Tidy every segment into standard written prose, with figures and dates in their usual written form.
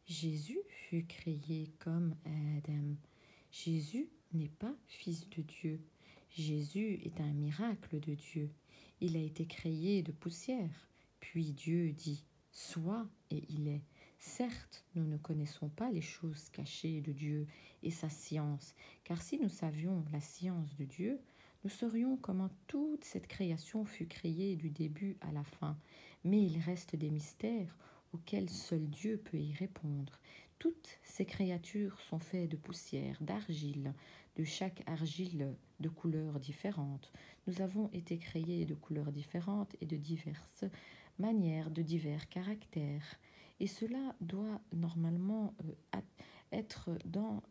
Jésus fut créé comme Adam. Jésus n'est pas fils de Dieu. Jésus est un miracle de Dieu. Il a été créé de poussière. Puis Dieu dit « Sois » et il est. Certes, nous ne connaissons pas les choses cachées de Dieu et sa science, car si nous savions la science de Dieu, nous saurions comment toute cette création fut créée du début à la fin. Mais il reste des mystères auxquels seul Dieu peut y répondre. Toutes ces créatures sont faites de poussière, d'argile, de chaque argile de couleurs différentes. Nous avons été créés de couleurs différentes et de diverses manières, de divers caractères. Et cela doit normalement être dans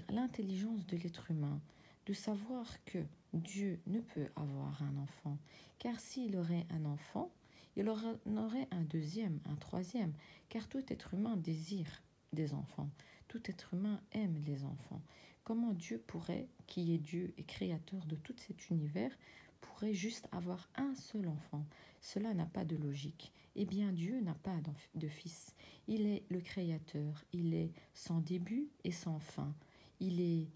l'intelligence de l'être humain, de savoir que Dieu ne peut avoir un enfant, car s'il aurait un enfant, il en aurait un deuxième, un troisième, car tout être humain désire des enfants. Tout être humain aime les enfants. Comment Dieu pourrait, qui est Dieu et créateur de tout cet univers, pourrait juste avoir un seul enfant? Cela n'a pas de logique. Eh bien, Dieu n'a pas de fils. Il est le créateur. Il est sans début et sans fin. Il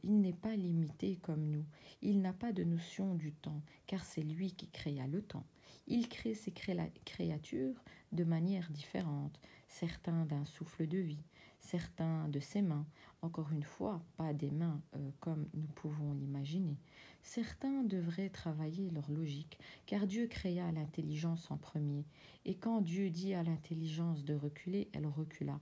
n'est pas limité comme nous. Il n'a pas de notion du temps, car c'est lui qui créa le temps. Il crée ses créatures de manière différente, certains d'un souffle de vie, certains de ses mains, encore une fois, pas des mains comme nous pouvons l'imaginer. Certains devraient travailler leur logique, car Dieu créa l'intelligence en premier, et quand Dieu dit à l'intelligence de reculer, elle recula.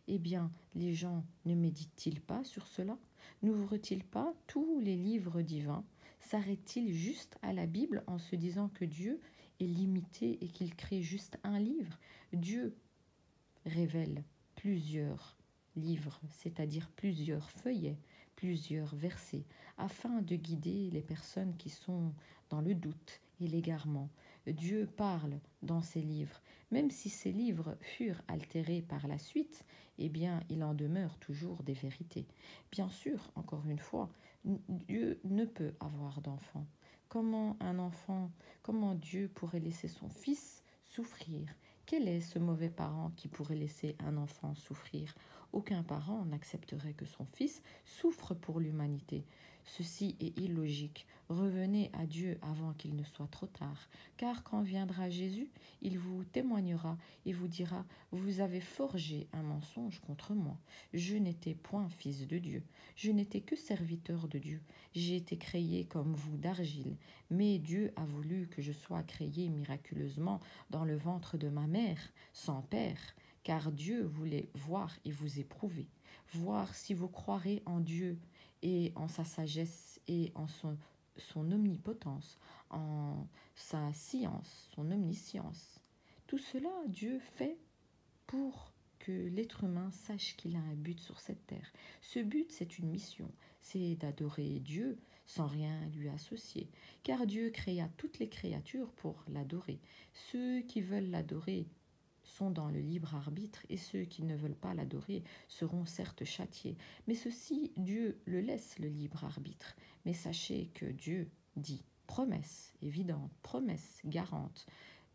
Eh bien, les gens ne méditent-ils pas sur cela? N'ouvrent-ils pas tous les livres divins? S'arrêtent-ils juste à la Bible en se disant que Dieu est limité et qu'il crée juste un livre? Dieu révèle plusieurs livres, c'est-à-dire plusieurs feuillets, plusieurs versets, afin de guider les personnes qui sont dans le doute et l'égarement. Dieu parle dans ces livres. Même si ces livres furent altérés par la suite, eh bien, il en demeure toujours des vérités. Bien sûr, encore une fois, Dieu ne peut avoir d'enfant. Comment Dieu pourrait laisser son fils souffrir? Quel est ce mauvais parent qui pourrait laisser un enfant souffrir? Aucun parent n'accepterait que son fils souffre pour l'humanité. Ceci est illogique. Revenez à Dieu avant qu'il ne soit trop tard, car quand viendra Jésus, il vous témoignera et vous dira « Vous avez forgé un mensonge contre moi. Je n'étais point fils de Dieu. Je n'étais que serviteur de Dieu. J'ai été créé comme vous d'argile, mais Dieu a voulu que je sois créé miraculeusement dans le ventre de ma mère, sans père, car Dieu voulait voir et vous éprouver, voir si vous croirez en Dieu et en sa sagesse et en son omnipotence, en sa science, son omniscience. Tout cela, Dieu fait pour que l'être humain sache qu'il a un but sur cette terre. Ce but, c'est une mission, c'est d'adorer Dieu sans rien lui associer, car Dieu créa toutes les créatures pour l'adorer. Ceux qui veulent l'adorer sont dans le libre arbitre et ceux qui ne veulent pas l'adorer seront certes châtiés. Mais ceci, Dieu le laisse le libre arbitre. Mais sachez que Dieu dit promesse évidente, promesse garante.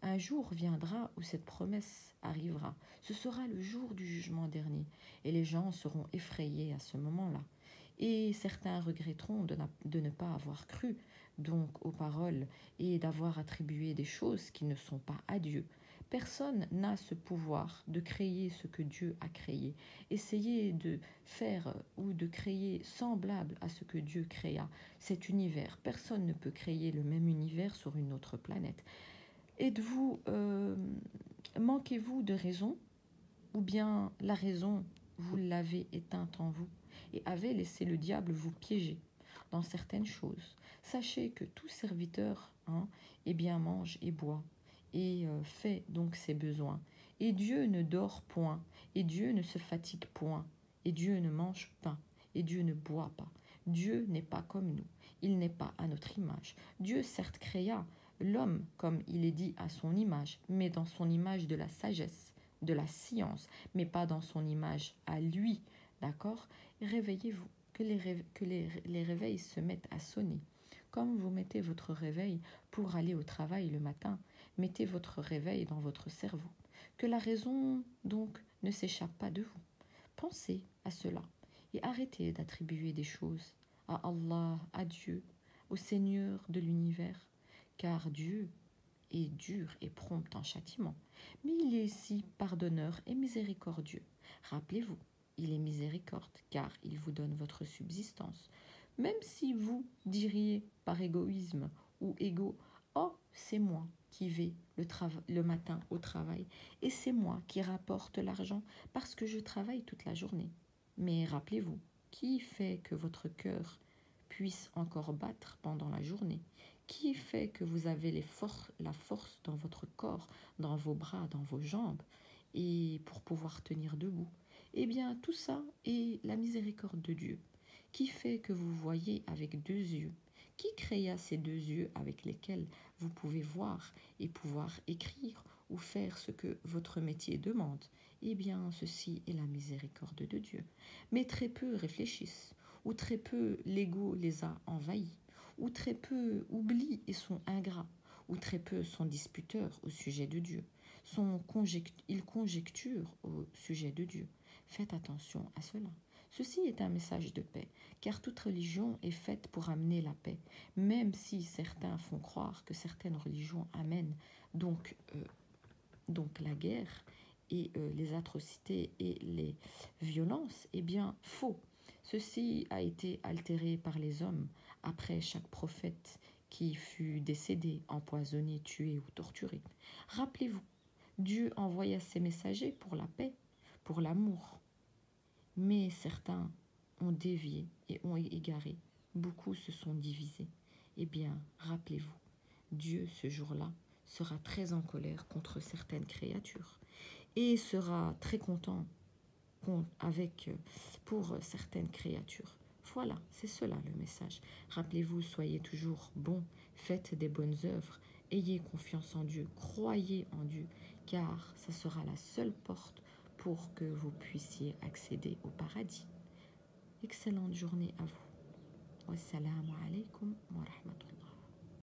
Un jour viendra où cette promesse arrivera. Ce sera le jour du jugement dernier et les gens seront effrayés à ce moment-là. Et certains regretteront de ne pas avoir cru donc aux paroles et d'avoir attribué des choses qui ne sont pas à Dieu. Personne n'a ce pouvoir de créer ce que Dieu a créé. Essayer de faire ou de créer semblable à ce que Dieu créa, cet univers. Personne ne peut créer le même univers sur une autre planète. Manquez-vous de raison, ou bien la raison, vous l'avez éteinte en vous et avez laissé le diable vous piéger dans certaines choses? Sachez que tout serviteur, eh bien, mange et boit et fait donc ses besoins. Et Dieu ne dort point, et Dieu ne se fatigue point, et Dieu ne mange pas, et Dieu ne boit pas. Dieu n'est pas comme nous, il n'est pas à notre image. Dieu certes créa l'homme, comme il est dit, à son image, mais dans son image de la sagesse, de la science, mais pas dans son image à lui, d'accord? Réveillez-vous, que les réveils se mettent à sonner. Comme vous mettez votre réveil pour aller au travail le matin, Mettez votre réveil dans votre cerveau. Que la raison, donc, ne s'échappe pas de vous. Pensez à cela et arrêtez d'attribuer des choses à Allah, à Dieu, au Seigneur de l'univers, car Dieu est dur et prompt en châtiment, mais il est si pardonneur et miséricordieux. Rappelez-vous, il est miséricorde, car il vous donne votre subsistance. Même si vous diriez par égoïsme ou égo, oh, c'est moi qui vais le matin au travail et c'est moi qui rapporte l'argent parce que je travaille toute la journée. Mais rappelez-vous, qui fait que votre cœur puisse encore battre pendant la journée? Qui fait que vous avez la force dans votre corps, dans vos bras, dans vos jambes, et pour pouvoir tenir debout? Eh bien, tout ça est la miséricorde de Dieu. Qui fait que vous voyez avec deux yeux? Qui créa ces deux yeux avec lesquels vous pouvez voir et pouvoir écrire ou faire ce que votre métier demande? Eh bien, ceci est la miséricorde de Dieu. Mais très peu réfléchissent, ou très peu l'ego les a envahis, ou très peu oublient et sont ingrats, ou très peu sont disputeurs au sujet de Dieu, ils conjecturent au sujet de Dieu. Faites attention à cela. Ceci est un message de paix, car toute religion est faite pour amener la paix, même si certains font croire que certaines religions amènent donc, la guerre et les atrocités et les violences. Eh bien, faux. Ceci a été altéré par les hommes après chaque prophète qui fut décédé, empoisonné, tué ou torturé. Rappelez-vous, Dieu envoya ses messagers pour la paix, pour l'amour. Mais certains ont dévié et ont égaré. Beaucoup se sont divisés. Eh bien, rappelez-vous, Dieu, ce jour-là, sera très en colère contre certaines créatures et sera très content pour certaines créatures. Voilà, c'est cela le message. Rappelez-vous, soyez toujours bons, faites des bonnes œuvres, ayez confiance en Dieu, croyez en Dieu, car ça sera la seule porte pour que vous puissiez accéder au paradis. Excellente journée à vous. Wassalamu alaikum wa rahmatullah.